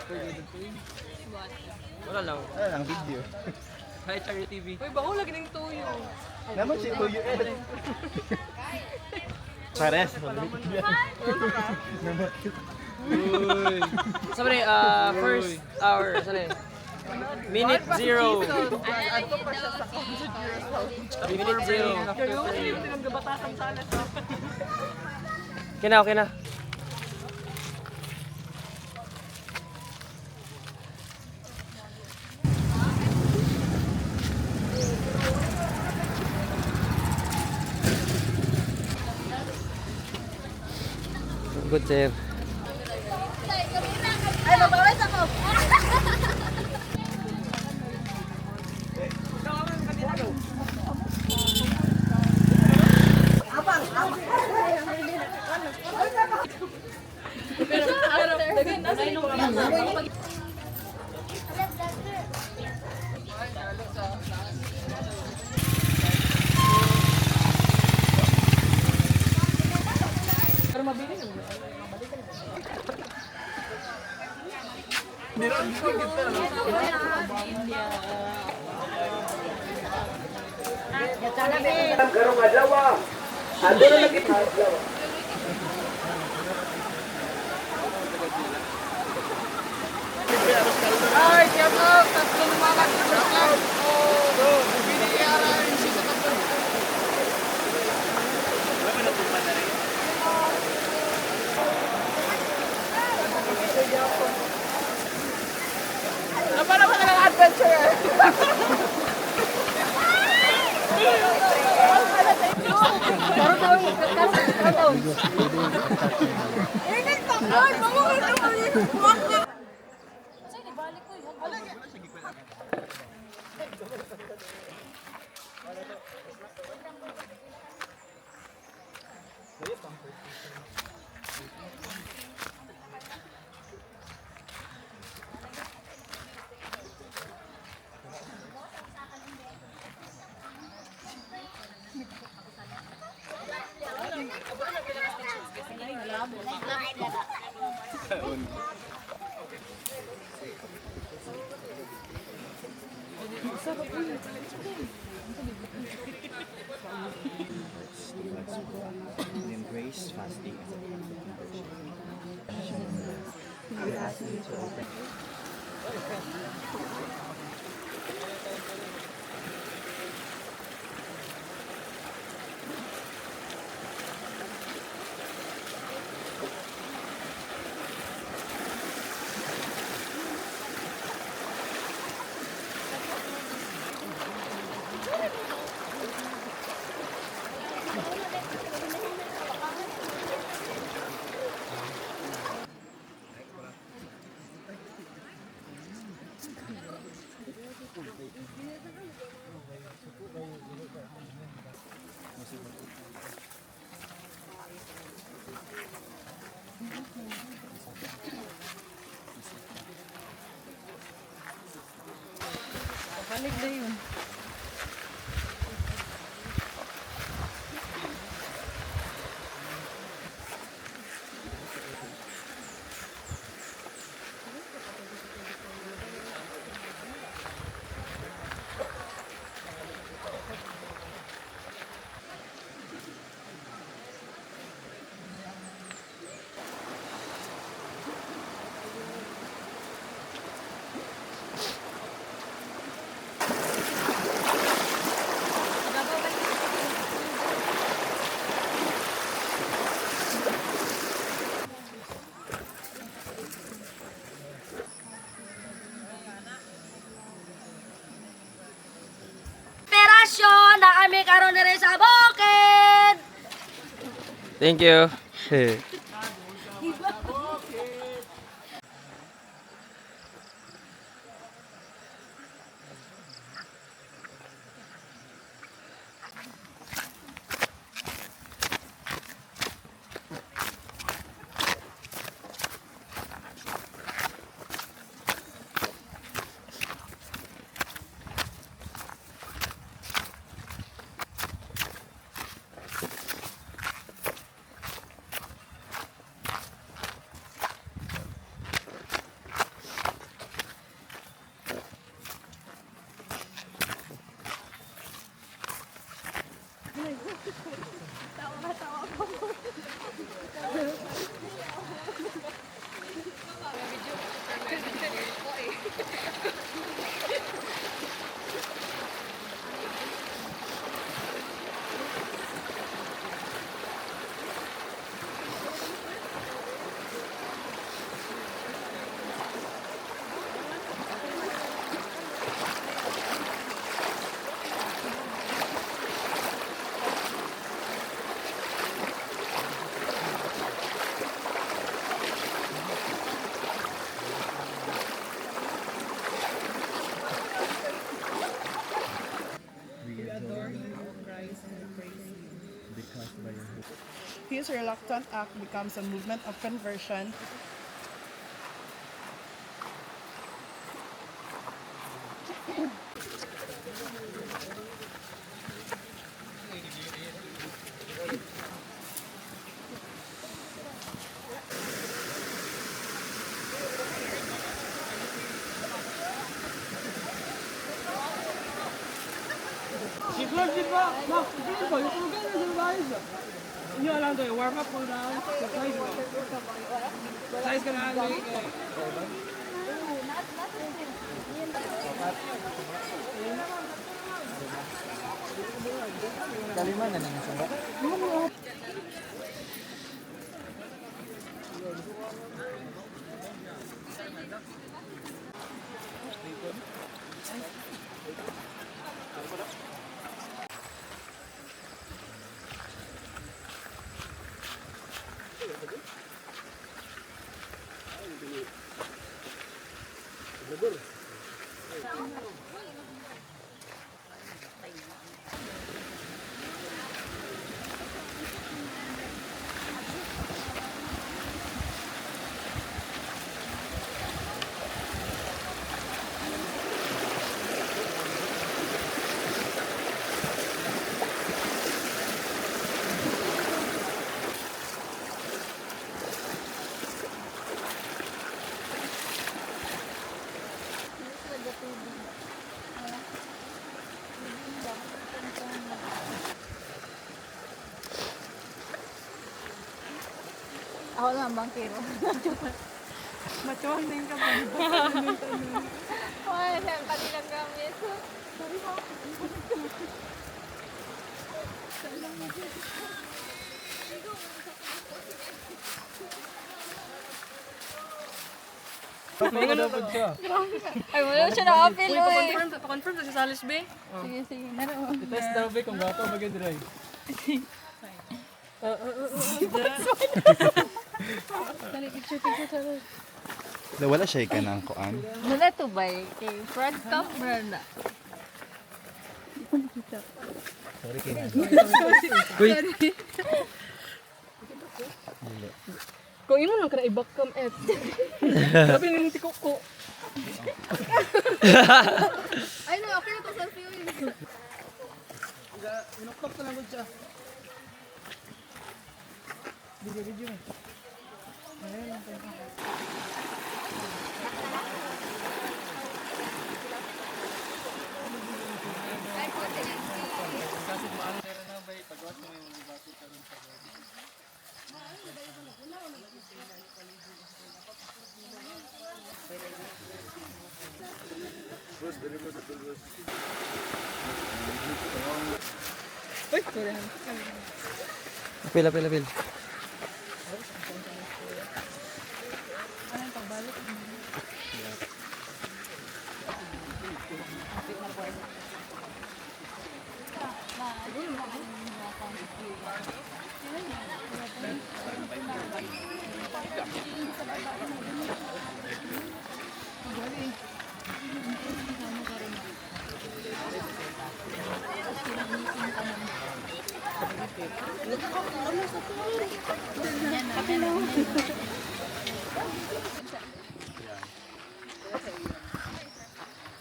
Wala lang. Wala lang, video. Hi, Charlie TV. Uy, baho lagi ng tuyo. Naman si Tuyo Ed. Pares. Uy. Sabi first hour, saan Minute 0. Ato pa siya sa Minute 0. Kayo, yung tinanggabatasan sana sa... Okay na, okay na. Good sir. Ay, mabawas ako. Pero mabili yun. Karong adlaw. Ando na lagi adlaw. Ay, kaya po, tatlo ng mga katiwas. Oh, BDR yung sisa tatlo. Para ba ng adventure? Init pa ko. Mamukit ko. Sige, balik ko yun. Embrace fasting. Balik na yun. Operasyon na kami karon diri sa bukid. Thank you. this reluctant act becomes a movement of conversion. Kaliman na naman sa Ako lang bangkero. Machuan din ka ba? Ay, saan pati lang gamit. Sorry po. Ay, wala siya na-appeal, oy. Pa-confirm sa Salis Bay. Sige, sige. Naro. test daw ba kung gato mag-drive. Dali, picture. Wala siya ka ng kuan. Muna to ba eh? Kay front camera na. Sorry kay Nan. Uy, Kung imo lang ka na i-back cam F. Sabi ni Tiko ko. Ay, no, okay na to selfie yun. Inuktok na lang ko siya. Video. apil.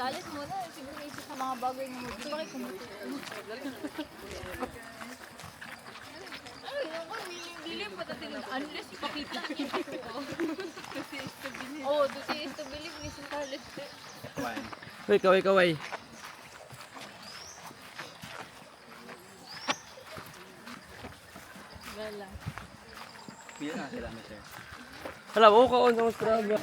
Dalit muna, siguro isip sa mga bagay na mo. Bakit kumutin? Ay, naku, dili pa natin unless pakita niyo. Oh, to is to believe ni si Carlos. Uy, kaway. Wala. Pila na kilometer. Hala, oo kaon sa Australia.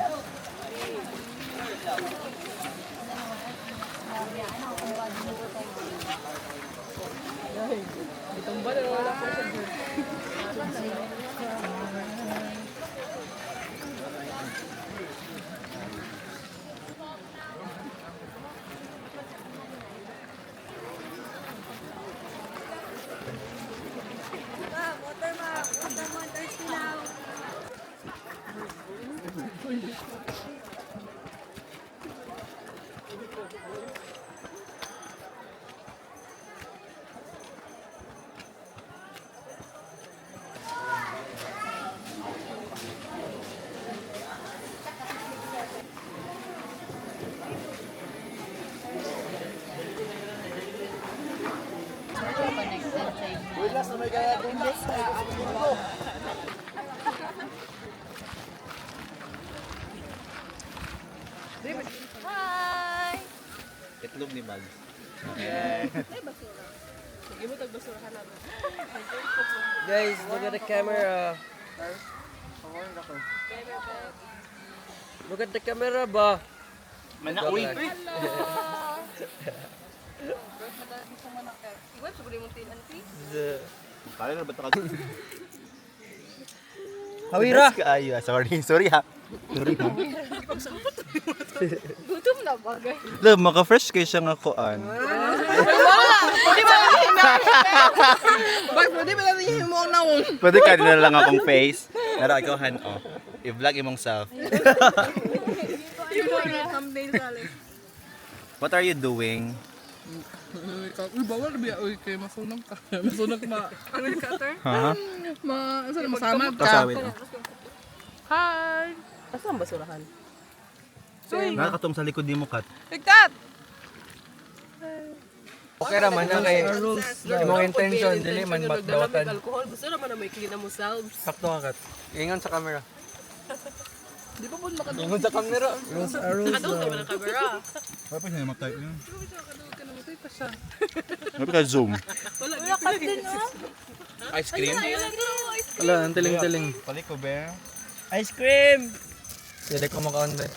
imbes na ano. Hi! Itlog ni Bag. Guys, look at the camera. Look at the camera ba? Manauwi. Iwan, sabi mo tin auntie. Kaya na ba ito ka? Hawira! Ay, sorry ha. Sorry ha. Gutom na bagay. Love, maka-fresh kayo siya nga kuan. Bag, pwede ba natin yung mga naong? Pwede ka na lang akong face. Nara ikaw hand off. I-vlog imong self. Thumbnail sali. What are you doing? Uy, bawal na biya. Uy, kayo masunag ka. Masunag ma... Ano yung cutter? Ha? Masamag ka. Kasawit. Hi! Asa ang basurahan? Nakakatom sa likod di mo kat. Tigtat! Okay naman na kay imong intention dili man matdawatan. Alcohol, gusto naman na may clean na mo selves. Sakto ka kat. Ingon sa camera. Di ba po makadulog? Ingon sa camera. Nakadulog naman ang camera. Wala pa siya namatay yun. Ka namatay pa siya. Wala ka zoom. Wala ka din, oh. Ice cream? Wala, ang tiling-tiling. Pali ko ba? Ice cream! Hindi ko makaon ba?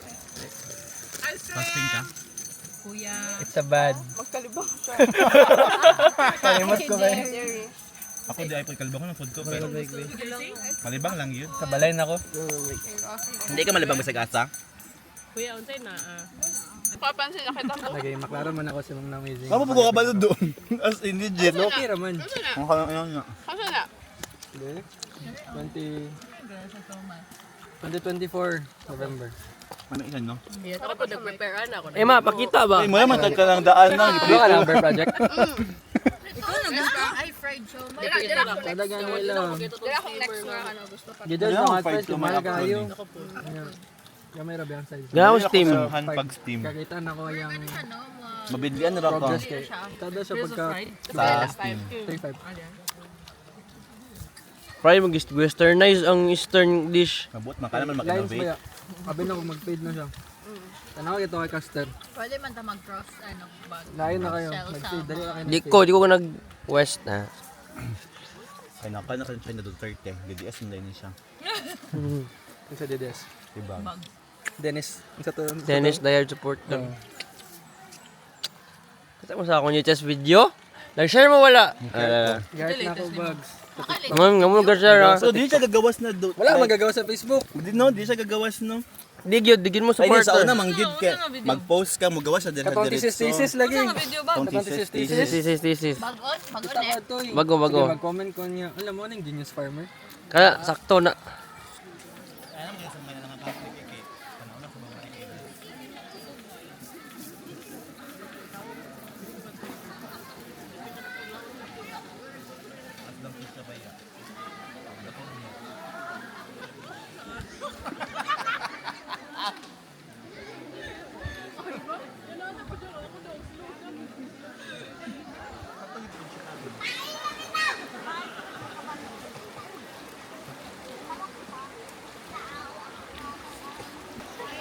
Fasting ka? It's a bad. Magkalibang siya. Kalimot ko ba? Ako di ay po ikalibang ko ng food ko. Pero malibang lang yun. Sa balay na ko. Hindi ka malibang ba sa gasa? Kuya, unsay na Papansin na kita mo. Lagay, maklaro man ako sa mga amazing. Ano po ka ba doon? As in legit. Okay raman. Ang kaya nga. Kasi na. 2024 November. Ano ilan no? Ako po nag-prepare ako. Ma, pakita ba? Ay mo naman tagka ng daan na. Ano ka number project? Ikaw na gusto? Ay, fried siya. Talagang nila. Dila akong next na ano gusto pa. Gidal Kaya sa ako mga fight friends, to mahal my kayo. upload. Gamay rabi ang size. Gawin steam. Hand pag steam. Kakita na ko yung Mabidlian na ra ka. progress kay. Tada siya pagka Sa steam. 35. Fry mag-westernize ang eastern dish. Mabot man ka naman Lines ba mag-innovate. ya? Abi na ko mag-fade na siya. Tanaw ito kay Caster. Pwede man ta mag-cross, ano, bag. Lain na kayo. Mag-fade. Dali na kayo. Di ko nag-west na. Ay naka na siya na Duterte. GDS na din siya. Yung sa DDS. Diba? Dennis. Yung sa to. Dennis Dayard supporter. Kasi mo sa akong chess video. Nag-share mo wala. Guard na ako bags. Ngayon nag-share ha. So di siya gagawas na Wala magagawa sa Facebook. Di siya gagawas no. Digin mo Ay di sa supporter. una manggid ka. Mag-post ka mo gawas sa dire Katong thesis lagi. Thesis. Bagon? Bagon Kita eh. ka to. Bago. Sige, mag-comment ko niya. Alam mo nang genius farmer. Kaya sakto na.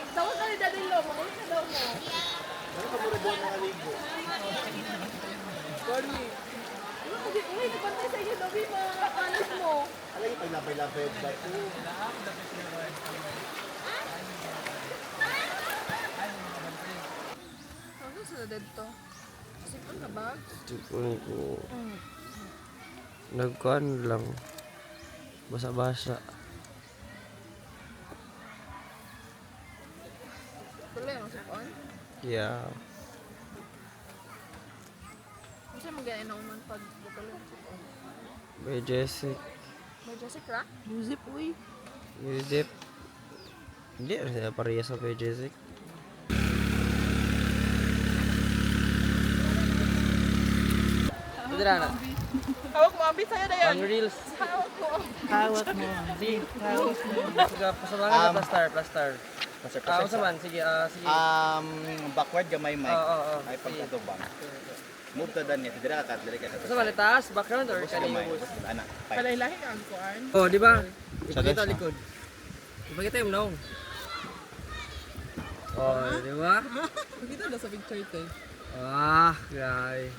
Tawag ka ni Daddy Lo, makulit na daw mo. Uy, nabantay sa inyo, Dobby, mga anak mo. Alay pa labay-labay ba? Ano sa dito? Sipon na ba? Nagkuhan lang. Basa-basa. Tuloy ang sipon. Yeah. Kasi mag-inom man pag tuloy ang sipon. May Jessic. May Jessica? Zip, uy. Yusip. Hindi rin sila parehas sa kay Jessic. Ito na. Hawak mo, Abi, sa'yo na yan. Ang reels. Hawak mo. Hawak mo. Sige, pasalangan sa plaster. Ako saman, sige, sige. Backward gamay mic. Oo. Ay pagkatubang. Move to dan niya, dira ka, dira ka. Sa malitaas, background or kanina mo? Anak, Kalay-lahi ang kuan. Oh, di ba? Sa Ipakita dash, likod. Ipakita yung naong. Oh, di ba? Kita na sa picture ito. Ah, guys.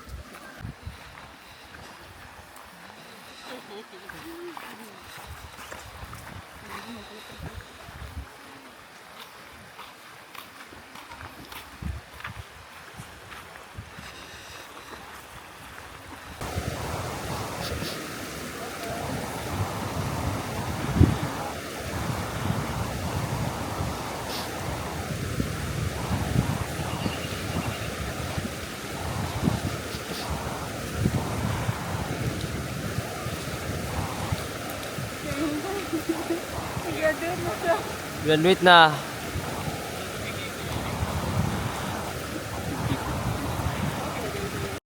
Graduate na.